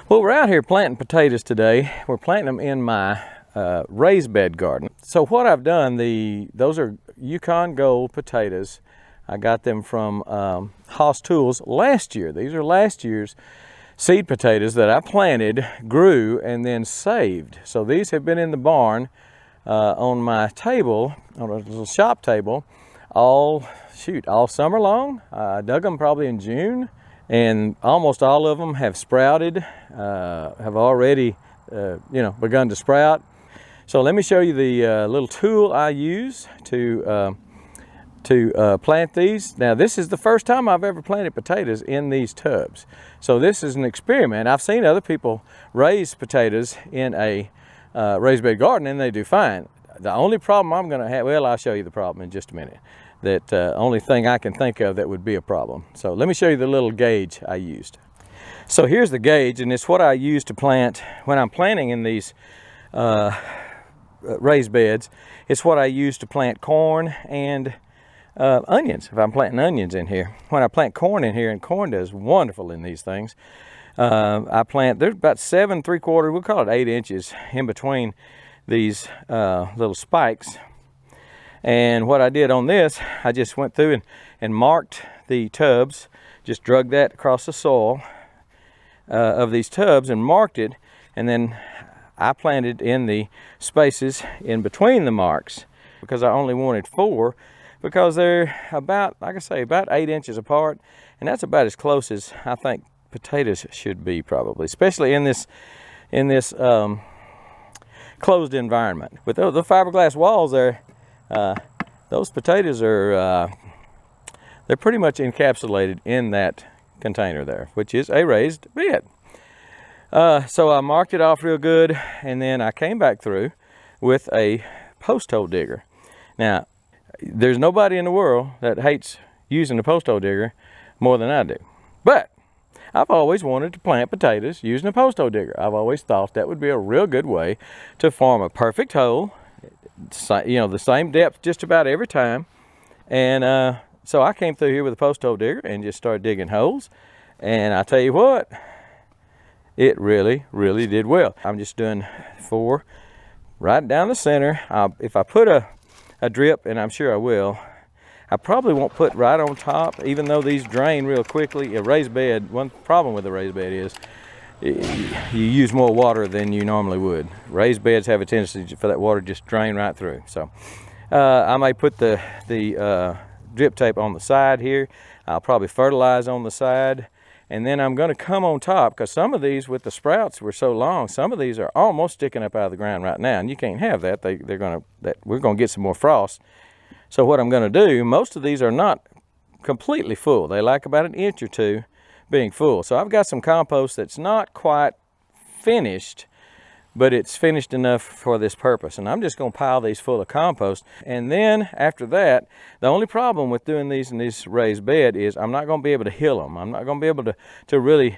Well, we're out here planting potatoes today. We're planting them in my raised bed garden. So what I've done, those are Yukon Gold potatoes. I got them from Haas Tools last year. These are last year's seed potatoes that I planted, grew, and then saved. So these have been in the barn on my table, on a little shop table, all summer long. I dug them probably in June, and almost all of them have sprouted, have already begun to sprout. So let me show you the little tool I use to plant these. Now this is the first time I've ever planted potatoes in these tubs. So this is an experiment. I've seen other people raise potatoes in a raised bed garden and they do fine. The only problem I'm gonna have, well, I'll show you the problem in just a minute. That only thing I can think of that would be a problem. So let me show you the little gauge I used. So here's the gauge, and it's what I use to plant when I'm planting in these raised beds. It's what I use to plant corn and onions, if I'm planting onions in here. When I plant corn in here, and corn does wonderful in these things, there's about 7 3/4, we'll call it 8 inches in between these little spikes. And what I did on this, I just went through and marked the tubs, just drug that across the soil of these tubs and marked it, and then I planted in the spaces in between the marks because I only wanted 4, because they're about, like I say, about 8 inches apart, and that's about as close as I think potatoes should be, probably, especially in this closed environment. With the fiberglass walls there, those potatoes are they're pretty much encapsulated in that container there, which is a raised bed. So I marked it off real good, and then I came back through with a post hole digger. Now, there's nobody in the world that hates using a post hole digger more than I do. But I've always wanted to plant potatoes using a post hole digger. I've always thought that would be a real good way to form a perfect hole, the same depth just about every time. And so I came through here with a post hole digger and just started digging holes. And I tell you what, it really, really did well. I'm just doing 4 right down the center. If I put a drip, and I'm sure I will, I probably won't put right on top, even though these drain real quickly. A raised bed, one problem with a raised bed is you use more water than you normally would. Raised beds have a tendency for that water to just drain right through. So I may put the drip tape on the side here. I'll probably fertilize on the side, and then I'm going to come on top, because some of these, with the sprouts were so long, some of these are almost sticking up out of the ground right now, and you can't have that. We're going to get some more frost. So what I'm going to do, most of these are not completely full. They like about 1 inch or 2 being full. So I've got some compost that's not quite finished, but it's finished enough for this purpose. And I'm just going to pile these full of compost. And then after that, the only problem with doing these in this raised bed is I'm not going to be able to hill them. I'm not going to be able to really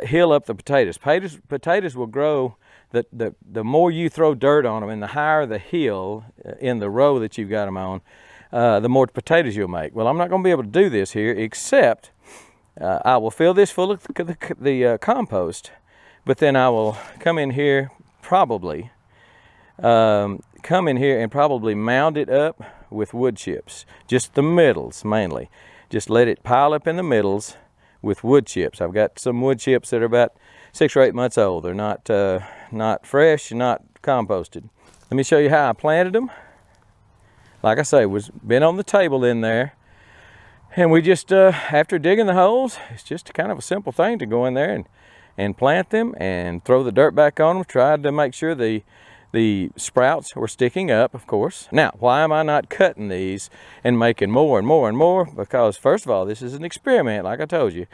hill up the potatoes. Potatoes will grow. The more you throw dirt on them, and the higher the hill in the row that you've got them on, the more potatoes you'll make. Well, I'm not going to be able to do this here, except I will fill this full of the compost, but then I will come in here and probably mound it up with wood chips, just the middles mainly. Just let it pile up in the middles with wood chips. I've got some wood chips that are about 6 or 8 months old. They're not fresh, not composted. Let me show you how I planted them. Like I say, been on the table in there, and we just after digging the holes, it's just kind of a simple thing to go in there and plant them and throw the dirt back on them. Tried to make sure the sprouts were sticking up, of course. Now, why am I not cutting these and making more and more and more? Because first of all, this is an experiment, like I told you.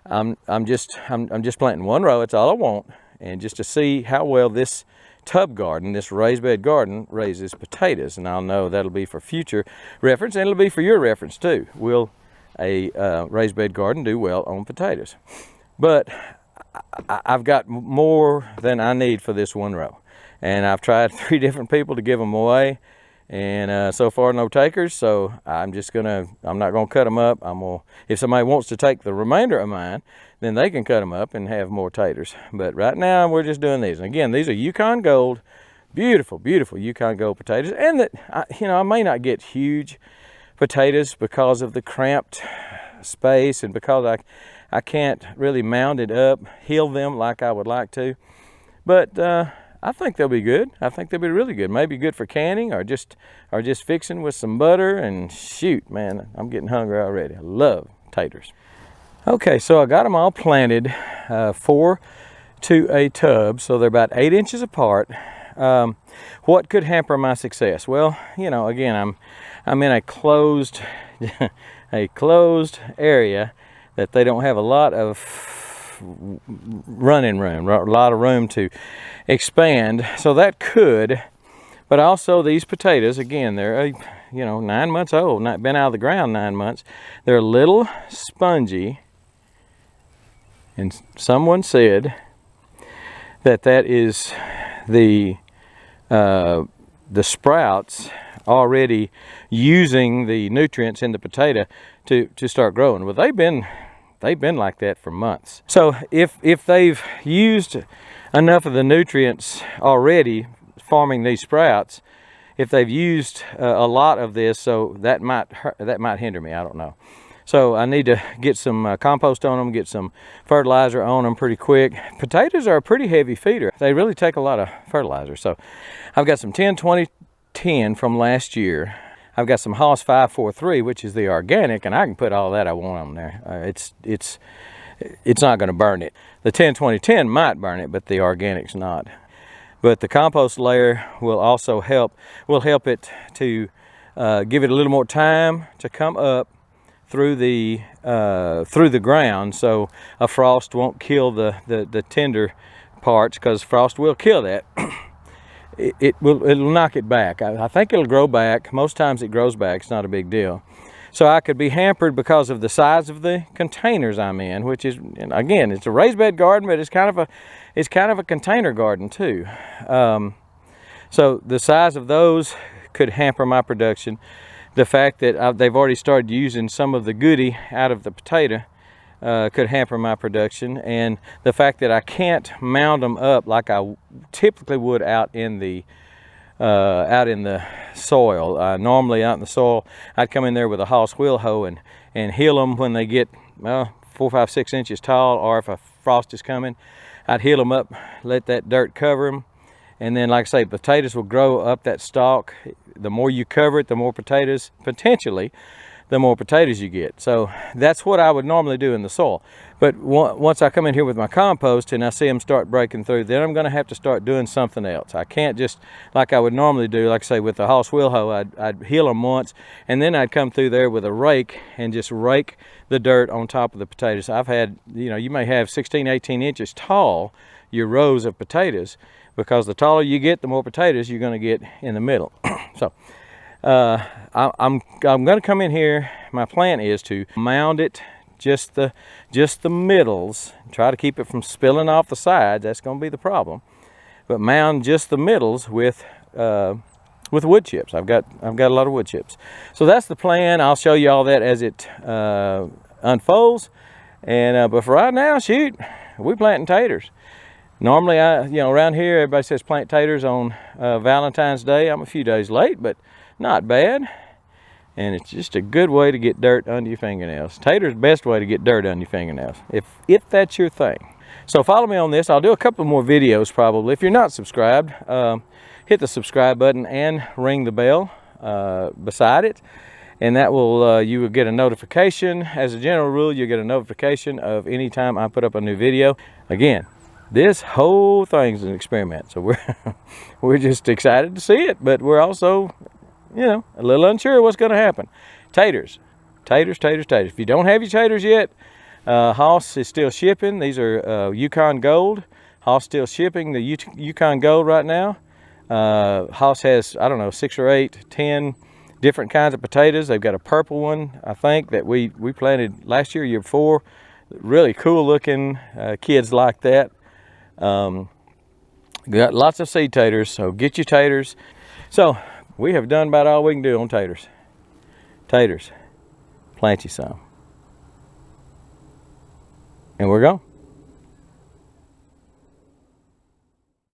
I'm just planting 1 row. It's all I want, and just to see how well this tub garden, this raised bed garden, raises potatoes. And I'll know that'll be for future reference, and it'll be for your reference too. Will a raised bed garden do well on potatoes? But I've got more than I need for this 1 row, and I've tried 3 different people to give them away, And so far no takers, so I'm not gonna cut them up. If somebody wants to take the remainder of mine, then they can cut them up and have more taters. But right now we're just doing these. And again, these are Yukon Gold, beautiful, beautiful Yukon Gold potatoes. And that, I may not get huge potatoes because of the cramped space and because I can't really mound it up, heal them like I would like to. But I think they'll be good. I think they'll be really good. Maybe good for canning or just fixing with some butter. And shoot, man, I'm getting hungry already. I love taters. Okay, so I got them all planted 4 to a tub, so they're about 8 inches apart. What could hamper my success? Well, again, I'm in a closed area that they don't have a lot of running room, a lot of room to expand. So that could, but also these potatoes, again, they're 9 months old, not been out of the ground 9 months. They're a little spongy, and someone said that is the sprouts already using the nutrients in the potato to start growing. Well, they've been like that for months. So if they've used enough of the nutrients already farming these sprouts, if they've used a lot of this, so that might hinder me. I don't know. So I need to get some compost on them, get some fertilizer on them pretty quick. Potatoes are a pretty heavy feeder. They really take a lot of fertilizer. So I've got some 10-20-10 from last year. I've got some Haas 543, which is the organic, and I can put all that I want on there. It's not going to burn it. The 10-20-10 might burn it, but the organic's not. But the compost layer will also help. Will help it to give it a little more time to come up through the ground, so a frost won't kill the tender parts, because frost will kill that. It'll knock it back. I think it'll grow back. Most times it grows back. It's not a big deal. So I could be hampered because of the size of the containers I'm in, which is, again, it's a raised bed garden, but it's kind of a container garden too. So the size of those could hamper my production. The fact that they've already started using some of the goodie out of the potato could hamper my production, and the fact that I can't mound them up like I typically would out in the soil. Normally out in the soil, I'd come in there with a Haas wheel hoe and heal them when they get 4, 5, 6 inches tall, or if a frost is coming, I'd heal them up, let that dirt cover them. And then, like I say, potatoes will grow up that stalk. The more you cover it, the more potatoes, potentially, the more potatoes you get. So that's what I would normally do in the soil. But once I come in here with my compost and I see them start breaking through, then I'm going to have to start doing something else. I can't just, like I would normally do, like I say, with the Haas wheel hoe, I'd heal them once, and then I'd come through there with a rake and just rake the dirt on top of the potatoes. I've had, you may have 16, 18 inches tall, your rows of potatoes, because the taller you get, the more potatoes you're going to get in the middle. So I'm going to come in here. My plan is to mound it just the middles. Try to keep it from spilling off the sides. That's going to be the problem. But mound just the middles with wood chips. I've got a lot of wood chips. So that's the plan. I'll show you all that as it unfolds. And but for right now, shoot, we're planting taters. Normally, around here, everybody says plant taters on Valentine's Day. I'm a few days late, but not bad. And it's just a good way to get dirt under your fingernails. Tater's the best way to get dirt under your fingernails, if that's your thing. So follow me on this. I'll do a couple more videos probably. If you're not subscribed, hit the subscribe button and ring the bell beside it. And that will, you will get a notification. As a general rule, you'll get a notification of any time I put up a new video. Again, this whole thing's an experiment, so we're just excited to see it, but we're also, a little unsure what's going to happen. Taters. If you don't have your taters yet, Haas is still shipping. These are Yukon Gold. Haas still shipping the Yukon Gold right now. Haas has, I don't know, 6 or 8, 10 different kinds of potatoes. They've got a purple one, I think, that we planted last year before. Really cool looking. Kids like that. Got lots of seed taters, so get your taters. So we have done about all we can do on taters. Taters, plant you some. And we're gone.